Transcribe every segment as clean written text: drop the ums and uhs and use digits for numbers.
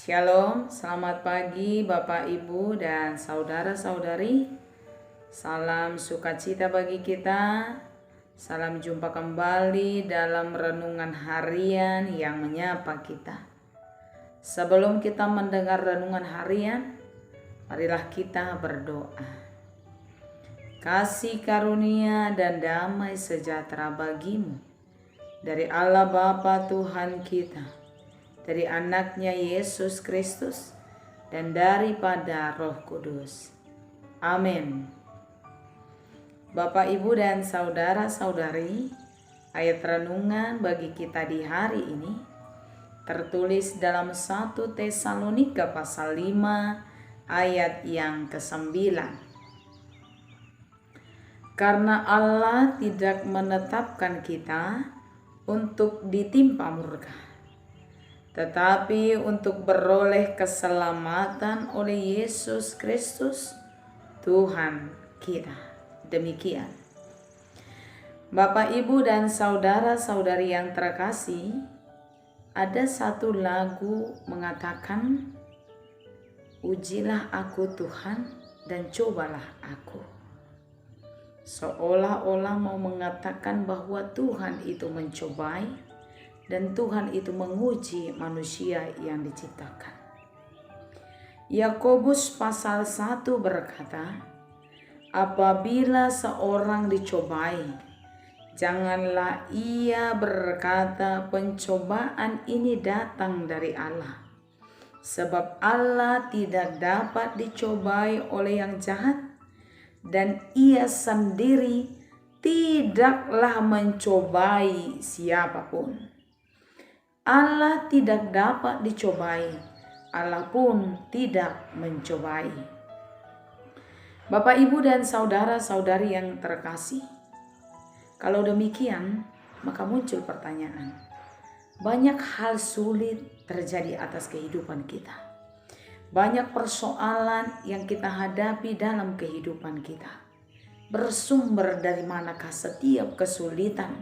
Shalom, selamat pagi Bapak Ibu dan saudara-saudari. Salam sukacita bagi kita. Salam jumpa kembali dalam renungan harian yang menyapa kita. Sebelum kita mendengar renungan harian, marilah kita berdoa. Kasih karunia dan damai sejahtera bagimu dari Allah Bapa Tuhan kita, dari anaknya Yesus Kristus, dan daripada Roh Kudus. Amin. Bapak, Ibu, dan saudara-saudari, ayat renungan bagi kita di hari ini tertulis dalam 1 Tesalonika pasal 5 ayat yang ke-9. Karena Allah tidak menetapkan kita untuk ditimpa murka, tetapi untuk beroleh keselamatan oleh Yesus Kristus Tuhan kita. Demikian. Bapak, Ibu, dan saudara-saudari yang terkasih, ada satu lagu mengatakan, "Ujilah aku Tuhan dan cobalah aku." Seolah-olah mau mengatakan bahwa Tuhan itu mencobai dan Tuhan itu menguji manusia yang diciptakan. Yakobus pasal 1 berkata, apabila seorang dicobai, janganlah ia berkata pencobaan ini datang dari Allah. Sebab Allah tidak dapat dicobai oleh yang jahat, dan ia sendiri tidaklah mencobai siapapun. Allah tidak dapat dicobai, Allah pun tidak mencobai. Bapak, Ibu, dan saudara-saudari yang terkasih, kalau demikian maka muncul pertanyaan. Banyak hal sulit terjadi atas kehidupan kita. Banyak persoalan yang kita hadapi dalam kehidupan kita. Bersumber dari manakah setiap kesulitan,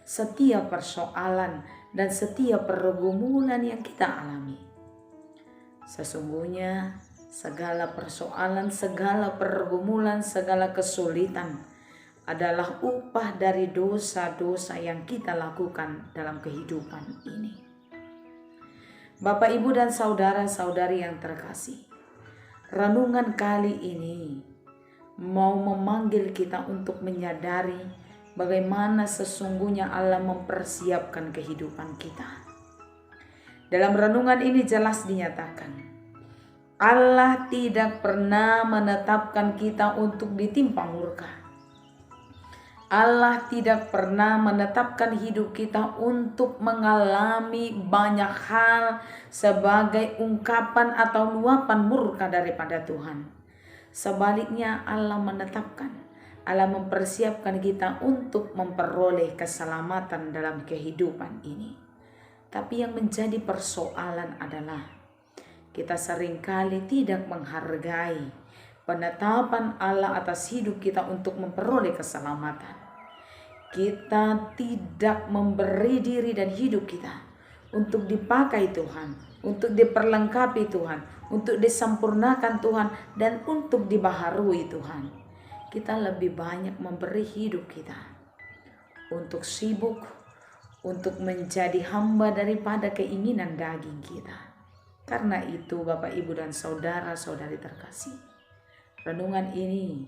setiap persoalan, dan setiap pergumulan yang kita alami? Sesungguhnya segala persoalan, segala pergumulan, segala kesulitan adalah upah dari dosa-dosa yang kita lakukan dalam kehidupan ini. Bapak, Ibu, dan saudara-saudari yang terkasih, renungan kali ini mau memanggil kita untuk menyadari bagaimana sesungguhnya Allah mempersiapkan kehidupan kita. Dalam renungan ini jelas dinyatakan, Allah tidak pernah menetapkan kita untuk ditimpa murka. Allah tidak pernah menetapkan hidup kita untuk mengalami banyak hal sebagai ungkapan atau luapan murka daripada Tuhan. Sebaliknya, Allah menetapkan, Allah mempersiapkan kita untuk memperoleh keselamatan dalam kehidupan ini. Tapi yang menjadi persoalan adalah kita seringkali tidak menghargai penetapan Allah atas hidup kita untuk memperoleh keselamatan. Kita tidak memberi diri dan hidup kita untuk dipakai Tuhan, untuk diperlengkapi Tuhan, untuk disempurnakan Tuhan, dan untuk dibaharui Tuhan. Kita lebih banyak memberi hidup kita untuk sibuk, untuk menjadi hamba daripada keinginan daging kita. Karena itu, Bapak, Ibu, dan saudara-saudari terkasih, renungan ini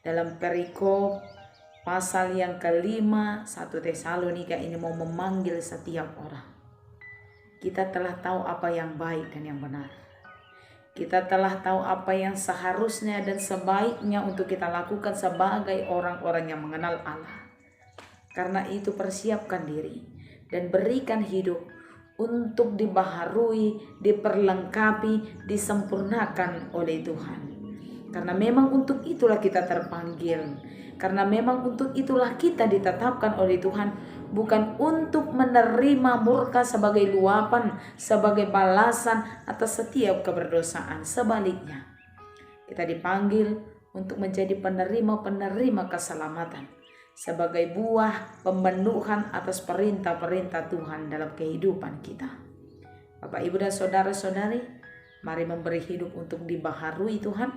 dalam perikop pasal yang kelima 1 Tesalonika ini mau memanggil setiap orang. Kita telah tahu apa yang baik dan yang benar. Kita telah tahu apa yang seharusnya dan sebaiknya untuk kita lakukan sebagai orang-orang yang mengenal Allah. Karena itu, persiapkan diri dan berikan hidup untuk dibaharui, diperlengkapi, disempurnakan oleh Tuhan. Karena memang untuk itulah kita terpanggil. Karena memang untuk itulah kita ditetapkan oleh Tuhan. Bukan untuk menerima murka sebagai luapan, sebagai balasan atas setiap keberdosaan. Sebaliknya, kita dipanggil untuk menjadi penerima-penerima keselamatan, sebagai buah pemenuhan atas perintah-perintah Tuhan dalam kehidupan kita. Bapak, Ibu, dan saudara-saudari, Mari memberi hidup untuk dibaharui Tuhan.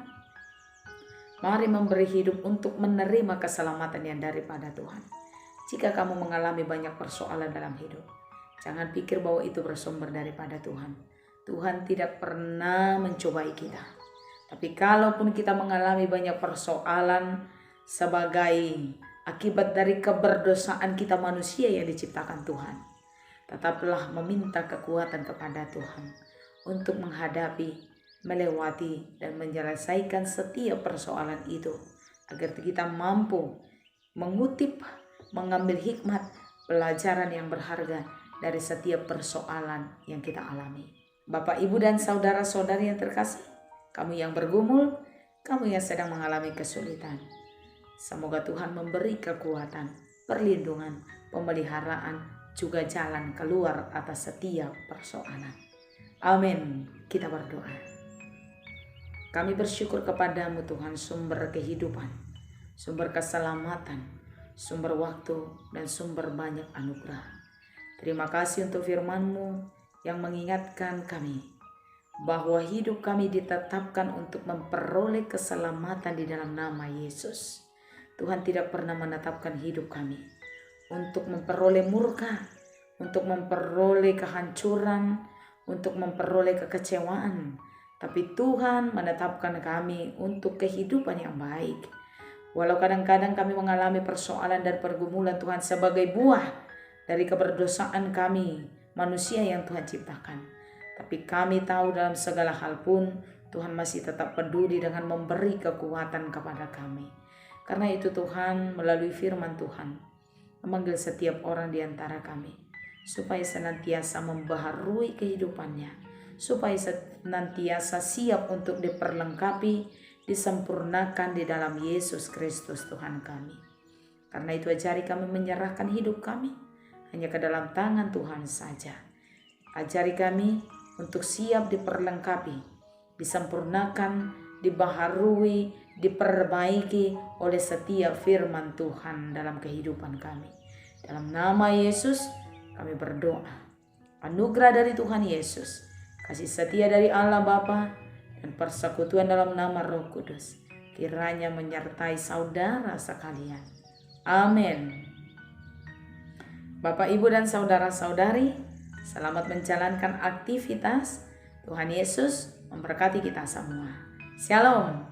Mari memberi hidup untuk menerima keselamatan yang daripada Tuhan. Jika kamu mengalami banyak persoalan dalam hidup, jangan pikir bahwa itu bersumber daripada Tuhan. Tuhan tidak pernah mencobai kita. Tapi kalaupun kita mengalami banyak persoalan sebagai akibat dari keberdosaan kita manusia yang diciptakan Tuhan, tetaplah meminta kekuatan kepada Tuhan untuk menghadapi, melewati, dan menyelesaikan setiap persoalan itu, agar kita mampu mengutip, mengambil hikmat, pelajaran yang berharga dari setiap persoalan yang kita alami. Bapak, Ibu, dan saudara-saudari yang terkasih, kamu yang bergumul, kamu yang sedang mengalami kesulitan, semoga Tuhan memberi kekuatan, perlindungan, pemeliharaan, juga jalan keluar atas setiap persoalan. Amin. Kita berdoa. Kami bersyukur kepadamu Tuhan, sumber kehidupan, sumber keselamatan, sumber waktu, dan sumber banyak anugerah. Terima kasih untuk firman-Mu yang mengingatkan kami bahwa hidup kami ditetapkan untuk memperoleh keselamatan di dalam nama Yesus. Tuhan tidak pernah menetapkan hidup kami untuk memperoleh murka, untuk memperoleh kehancuran, untuk memperoleh kekecewaan. Tapi Tuhan menetapkan kami untuk kehidupan yang baik. Walau kadang-kadang kami mengalami persoalan dan pergumulan Tuhan sebagai buah dari keberdosaan kami, manusia yang Tuhan ciptakan. Tapi kami tahu dalam segala hal pun Tuhan masih tetap peduli dengan memberi kekuatan kepada kami. Karena itu Tuhan melalui firman Tuhan memanggil setiap orang di antara kami supaya senantiasa membaharui kehidupannya, supaya senantiasa siap untuk diperlengkapi, disempurnakan di dalam Yesus Kristus Tuhan kami. Karena itu ajari kami menyerahkan hidup kami hanya ke dalam tangan Tuhan saja. Ajari kami untuk siap diperlengkapi, disempurnakan, dibaharui, diperbaiki oleh setiap firman Tuhan dalam kehidupan kami. Dalam nama Yesus kami berdoa. Anugerah dari Tuhan Yesus, kasih setia dari Allah Bapa, dan persekutuan dalam nama Roh Kudus kiranya menyertai saudara sekalian. Amin. Bapak, Ibu, dan saudara-saudari, selamat menjalankan aktivitas. Tuhan Yesus memberkati kita semua. Shalom.